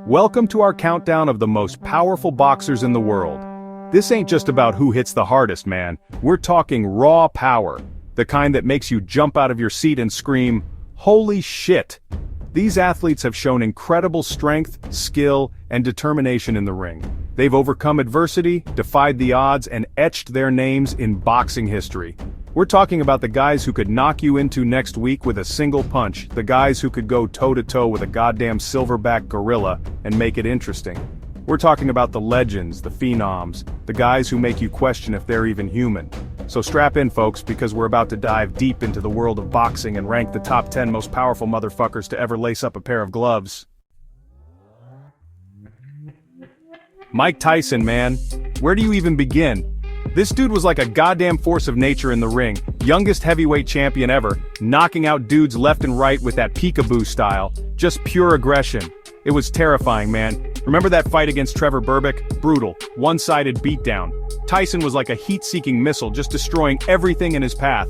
Welcome to our countdown of the most powerful boxers in the world. This ain't just about who hits the hardest, man. We're talking raw power. The kind that makes you jump out of your seat and scream, "Holy shit!" These athletes have shown incredible strength, skill, and determination in the ring. They've overcome adversity, defied the odds, and etched their names in boxing history. We're talking about the guys who could knock you into next week with a single punch, the guys who could go toe-to-toe with a goddamn silverback gorilla and make it interesting. We're talking about the legends, the phenoms, the guys who make you question if they're even human. So strap in, folks, because we're about to dive deep into the world of boxing and rank the top 10 most powerful motherfuckers to ever lace up a pair of gloves. Mike Tyson, man. Where do you even begin? This dude was like a goddamn force of nature in the ring, youngest heavyweight champion ever, knocking out dudes left and right with that peekaboo style, just pure aggression. It was terrifying, man. Remember that fight against Trevor Berbick? Brutal, one-sided beatdown. Tyson was like a heat-seeking missile, just destroying everything in his path.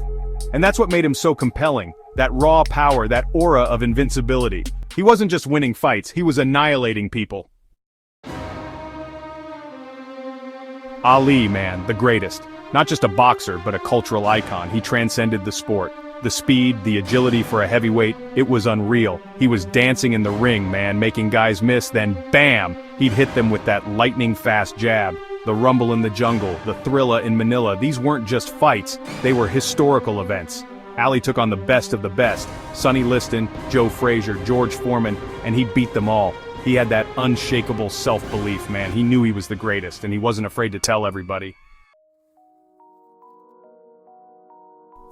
And that's what made him so compelling, that raw power, that aura of invincibility. He wasn't just winning fights, he was annihilating people. Ali, man, the greatest. Not just a boxer, but a cultural icon. He transcended the sport. The speed, the agility for a heavyweight, it was unreal. He was dancing in the ring, man, making guys miss, then bam! He'd hit them with that lightning-fast jab. The Rumble in the Jungle, the Thrilla in Manila, these weren't just fights, they were historical events. Ali took on the best of the best, Sonny Liston, Joe Frazier, George Foreman, and he beat them all. He had that unshakable self-belief, man. He knew he was the greatest, and he wasn't afraid to tell everybody.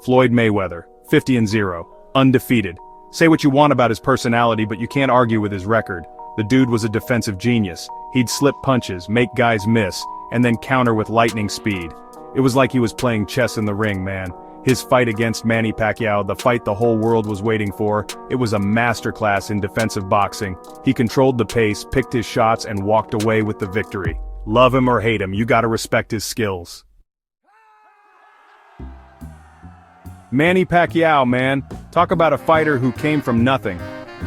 Floyd Mayweather, 50-0, undefeated. Say what you want about his personality, but you can't argue with his record. The dude was a defensive genius. He'd slip punches, make guys miss, and then counter with lightning speed. It was like he was playing chess in the ring, man. His fight against Manny Pacquiao, the fight the whole world was waiting for, it was a masterclass in defensive boxing. He controlled the pace, picked his shots, and walked away with the victory. Love him or hate him, you gotta respect his skills. Manny Pacquiao, man. Talk about a fighter who came from nothing.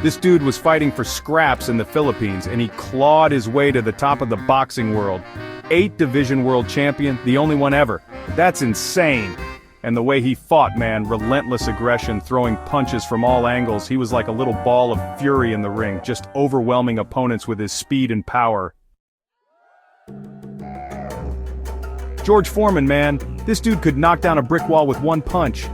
This dude was fighting for scraps in the Philippines, and he clawed his way to the top of the boxing world. 8-division world champion, the only one ever. That's insane. And the way he fought, man, relentless aggression, throwing punches from all angles. He was like a little ball of fury in the ring, just overwhelming opponents with his speed and power. George Foreman, man, this dude could knock down a brick wall with one punch.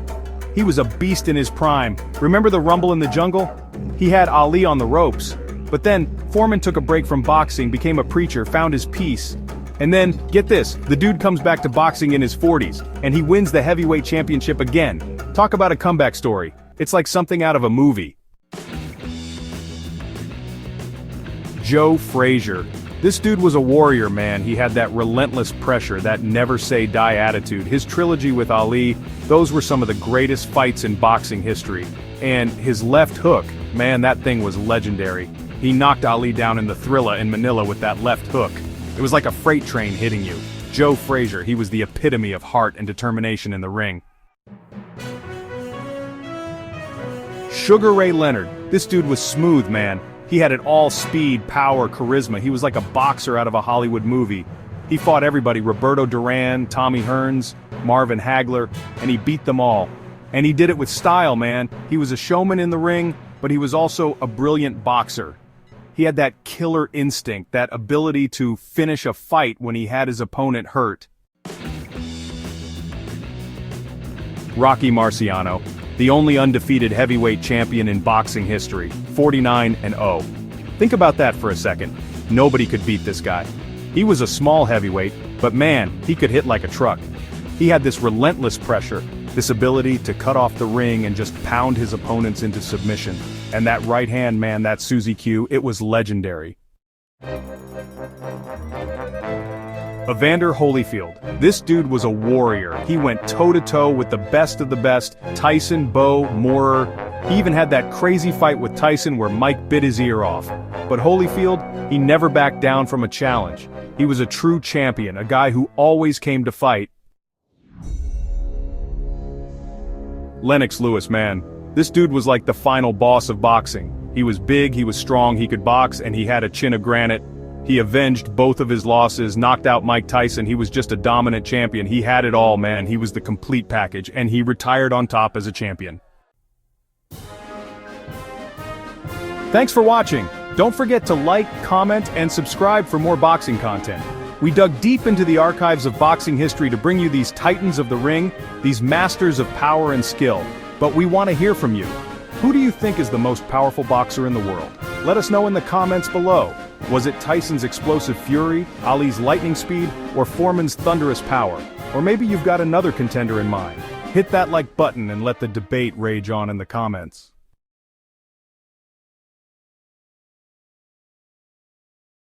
He was a beast in his prime. Remember the Rumble in the Jungle? He had Ali on the ropes. But then, Foreman took a break from boxing, became a preacher, found his peace. And then, get this, the dude comes back to boxing in his 40s, and he wins the heavyweight championship again. Talk about a comeback story. It's like something out of a movie. Joe Frazier. This dude was a warrior, man. He had that relentless pressure, that never-say-die attitude. His trilogy with Ali, those were some of the greatest fights in boxing history. And his left hook, man, that thing was legendary. He knocked Ali down in the Thrilla in Manila with that left hook. It was like a freight train hitting you. Joe Frazier, he was the epitome of heart and determination in the ring. Sugar Ray Leonard. This dude was smooth, man. He had it all: speed, power, charisma. He was like a boxer out of a Hollywood movie. He fought everybody: Roberto Duran, Tommy Hearns, Marvin Hagler, and he beat them all. And he did it with style, man. He was a showman in the ring, but he was also a brilliant boxer. He had that killer instinct, that ability to finish a fight when he had his opponent hurt. Rocky Marciano, the only undefeated heavyweight champion in boxing history, 49-0. Think about that for a second. Nobody could beat this guy. He was a small heavyweight, but man, he could hit like a truck. He had this relentless pressure, this ability to cut off the ring and just pound his opponents into submission. And that right hand, man, that Suzy Q, it was legendary. Evander Holyfield. This dude was a warrior. He went toe-to-toe with the best of the best: Tyson, Bo, Moorer. He even had that crazy fight with Tyson where Mike bit his ear off. But Holyfield, he never backed down from a challenge. He was a true champion, a guy who always came to fight. Lennox Lewis, man. This dude was like the final boss of boxing. He was big, he was strong, he could box, and he had a chin of granite. He avenged both of his losses, knocked out Mike Tyson. He was just a dominant champion. He had it all, man. He was the complete package, and he retired on top as a champion. Thanks for watching. Don't forget to like, comment, and subscribe for more boxing content. We dug deep into the archives of boxing history to bring you these titans of the ring, these masters of power and skill. But we want to hear from you. Who do you think is the most powerful boxer in the world? Let us know in the comments below. Was it Tyson's explosive fury, Ali's lightning speed, or Foreman's thunderous power? Or maybe you've got another contender in mind. Hit that like button and let the debate rage on in the comments.